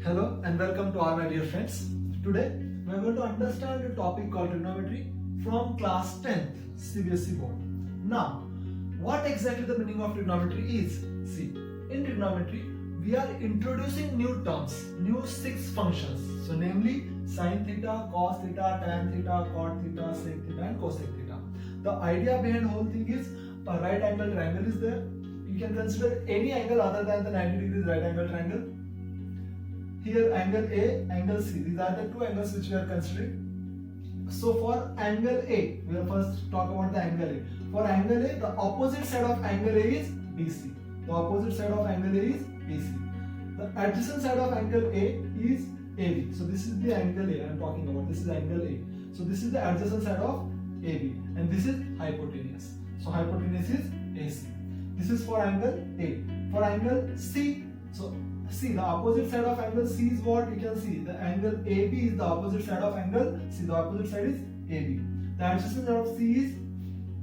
Hello and welcome to all my dear friends. Today we are going to understand a topic called trigonometry from class 10th CBSE board. Now, what exactly the meaning of trigonometry is? See, in trigonometry we are introducing new terms, new 6 functions. So namely sin theta, cos theta, tan theta, cot theta, sec theta and cosec theta. The idea behind the whole thing is a right angle triangle is there. You can consider any angle other than the 90 degrees right angle triangle. Here angle A, angle C, these are the two angles which we are considering. So for angle A, we will first talk about the angle A. For angle A, the opposite side of angle A is BC. The opposite side of angle A is BC. The adjacent side of angle A is AB. So this is the angle A I am talking about. This is angle A. So this is the adjacent side of AB and this is hypotenuse. So hypotenuse is AC. This is for angle A. For angle C, so see the opposite side of angle C is what you can see. The angle AB is the opposite side of angle C. The opposite side is AB. The adjacent side of C is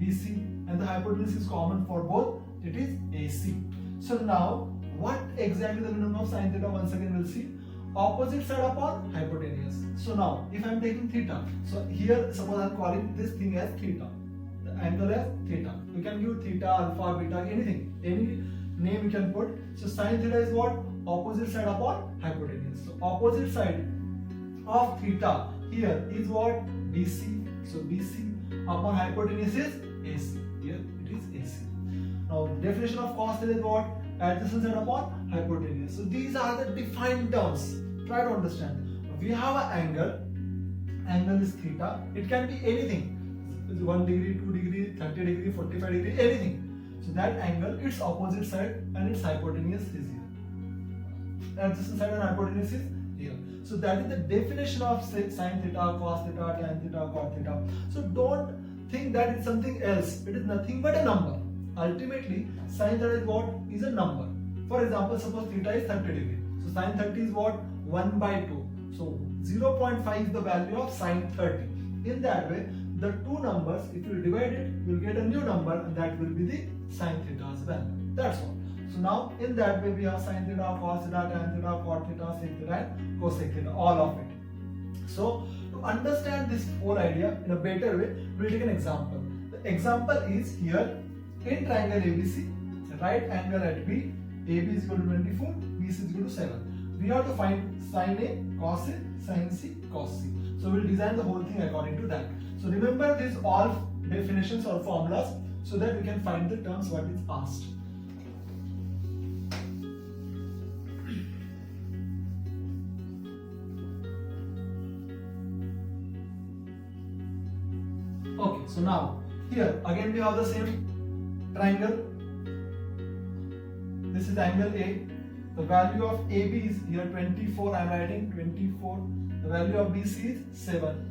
BC and the hypotenuse is common for both. It is AC. So now what exactly the meaning of sin theta? Once again we'll see. Opposite side upon hypotenuse. So now if I am taking theta, so here suppose I am calling this thing as theta. The angle as theta. You can give theta, alpha, beta, anything. Any name you can put. So sin theta is what? Opposite side upon hypotenuse. So opposite side of theta here is what? BC. So BC upon hypotenuse is AC. Here it is AC. Now definition of cos theta is what? Adjacent side upon hypotenuse. So these are the defined terms. Try to understand. We have an angle. Angle is theta. It can be anything. 1 degree, 2 degree, 30 degree, 45 degree, anything. So that angle, its opposite side and its hypotenuse is here. Adjacent side and hypotenuse is here. So that is the definition of sin theta, cos theta, tan theta, cot theta. So don't think that it's something else. It is nothing but a number. Ultimately, sin theta is what? Is a number. For example, suppose theta is 30 degree. So sin 30 is what? 1 by 2. So 0.5 is the value of sin 30. In that way, the two numbers, if you divide it, you will get a new number and that will be the sin theta's value. That's all. So now in that way we have sin theta, cos theta, tan theta, cot theta, sec theta and cosec theta, all of it. So to understand this whole idea in a better way, we will take an example. The example is here in triangle ABC, right angle at B, AB is equal to 24, BC is equal to 7. We have to find sin A, cos A, sin C, cos C. So we will design the whole thing according to that. So remember these all definitions or formulas so that we can find the terms what is asked. Okay, so now here again we have the same triangle. This is angle A. The value of AB is here 24. I am writing 24. The value of BC is 7.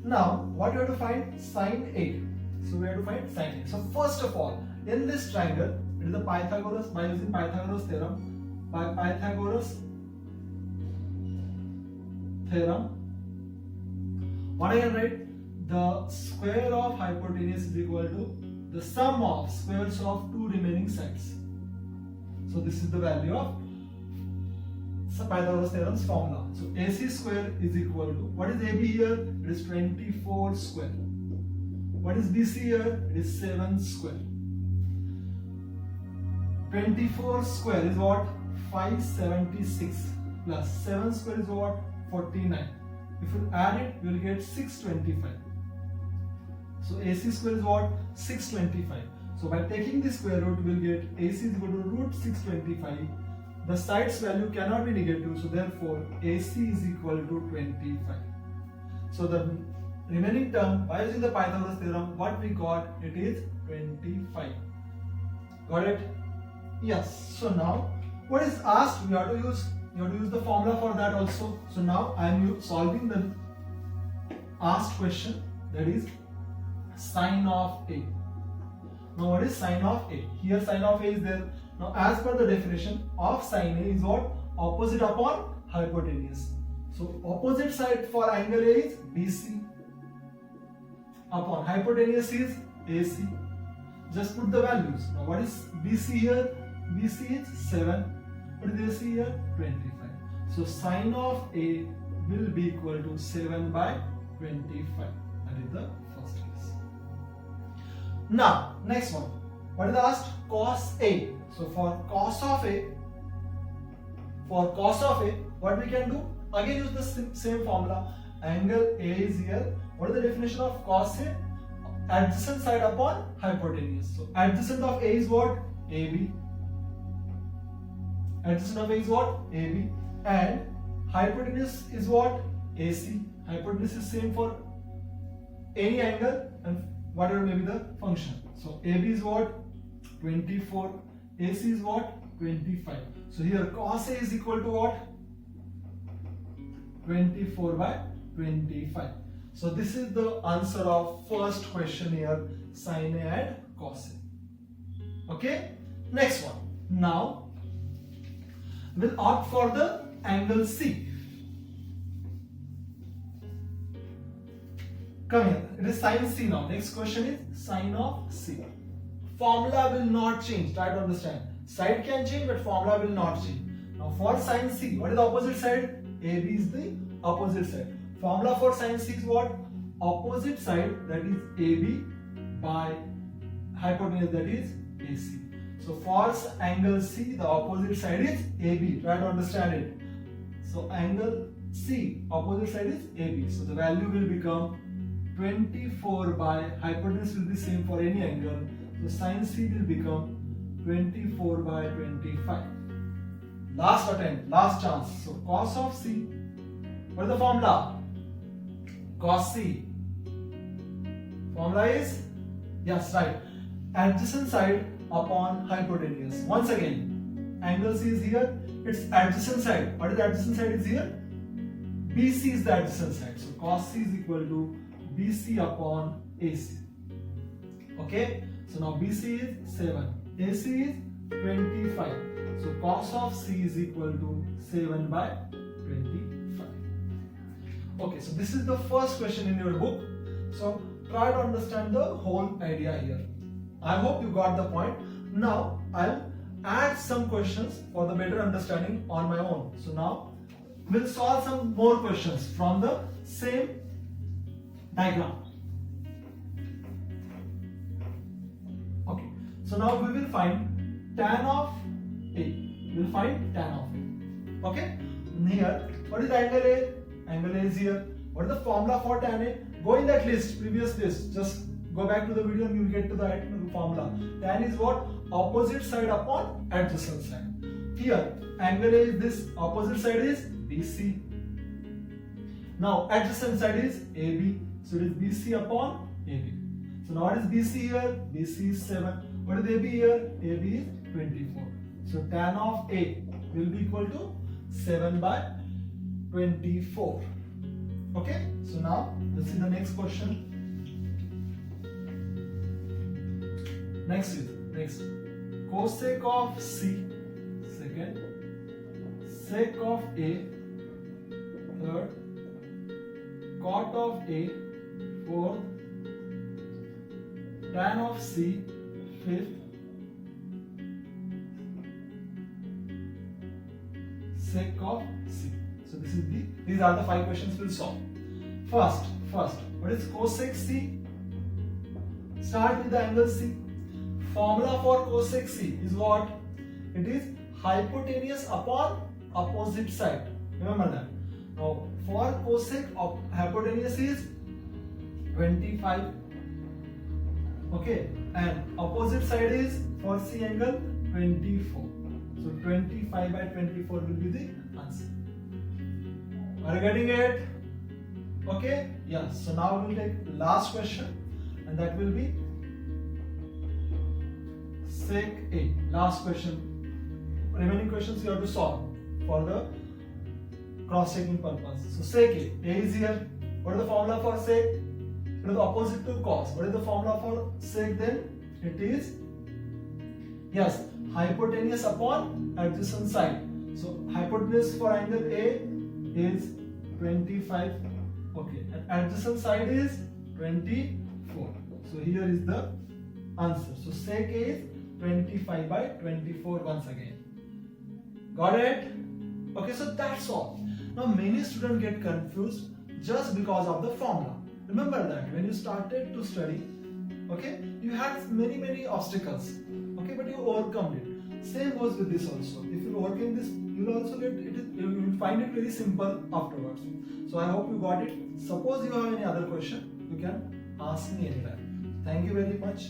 Now, what we have to find? Sin A. So we have to find sin A. So first of all, in this triangle, it is the Pythagoras, by using Pythagoras theorem. By Pythagoras theorem, what I can write? The square of hypotenuse is equal to the sum of squares of two remaining sides. So this is the value of Pythagoras theorem's formula. So AC square is equal to, what is AB here? It is 24 square. What is BC here? It is 7 square. 24 square is what? 576 plus 7 square is what? 49. If you add it, you will get 625. So AC square is what? 625. So by taking the square root, we will get AC is equal to root 625. The side's value cannot be negative, so therefore AC is equal to 25. So the remaining term, by using the Pythagoras theorem, what we got? It is 25. Got it? Yes. So now, what is asked? You have to use the formula for that also. So now I am solving the asked question, that is sin of A. Now what is sin of A? Here sin of A is there. Now as per the definition of sin A is what? Opposite upon hypotenuse. So opposite side for angle A is BC upon hypotenuse is AC. Just put the values. Now what is BC here? BC is 7. What is AC here? 25. So sine of A will be equal to 7 by 25. That is the first case. Now, next one. What is asked? Cos A. So for cos of A, what we can do? Again use the same formula. Angle A is here. What is the definition of cos A? Adjacent side upon hypotenuse. So adjacent of A is what? AB. Adjacent of A is what? AB. And hypotenuse is what? AC. Hypotenuse is same for any angle and whatever may be the function. So AB is what? 24. AC is what? 25. So here cos A is equal to what? 24 by 25. So this is the answer of first question here, sin A and cos A. Okay? Next one. Now we'll opt for the angle C. Come here. It is sin C now. Next question is sin of C. Formula will not change. Try to understand. Side can change, but formula will not change. Now for sin C, what is the opposite side? AB is the opposite side. Formula for sin C is what? Opposite side, that is AB, by hypotenuse, that is AC. So for angle C, the opposite side is AB. Try to understand it. So angle C, opposite side is AB. So the value will become 24 by hypotenuse will be same for any angle. So sin C will become 24 by 25. Last attempt, last chance. So cos of C, what is the formula? Cos C. Formula is, yes, right, adjacent side upon hypotenuse. Once again, angle C is here, its adjacent side. What is the adjacent side is here? BC is the adjacent side. So cos C is equal to BC upon AC. Okay, so now BC is 7, AC is 25. So cos of C is equal to 7 by 25. Okay, so this is the first question in your book. So try to understand the whole idea here. I hope you got the point. Now I'll add some questions for the better understanding on my own. So now we'll solve some more questions from the same diagram. Okay, so now we will find tan of A. We'll find tan of A. Okay, here, what is the angle A? Angle A is here. What is the formula for tan A? Go in that list, previous list. Just go back to the video and you'll get to the formula. Tan is what? Opposite side upon adjacent side. Here, angle A is this. Opposite side is BC. Now, adjacent side is AB. So it is BC upon AB. So now what is BC here? BC is 7. What is AB here? AB is 24. So tan of A will be equal to 7 by 24. Okay, so now let's see the next question. Next cosec of C, second, sec of A, third, cot of A, fourth, tan of C, fifth, sec of C. So these are the 5 questions we'll solve. First, what is cosec C? Start with the angle C. Formula for cosec C is what? It is hypotenuse upon opposite side. Remember that. Now for cosec of hypotenuse is 25. Okay, and opposite side is for C angle 24. So 25 by 24 will be the answer. Are you getting it? Okay? Yes. So now we'll take last question, and that will be sec A. Last question. Remaining questions you have to solve for the cross-checking purpose. So sec A. A is here. What is the formula for sec? It is opposite to cos. What is the formula for sec then? It is, yes, hypotenuse upon adjacent side. So hypotenuse for angle A is 25. Okay, and adjacent side is 24. So here is the answer. So sec A is 25 by 24 once again. Got it? Okay, so that's all. Now many students get confused just because of the formula. Remember that when you started to study, okay, you had many obstacles, okay, but you overcome it. Same goes with this also. If you overcome this, you will also get it. You will find it very simple afterwards. So I hope you got it. Suppose you have any other question, you can ask me anytime. Thank you very much.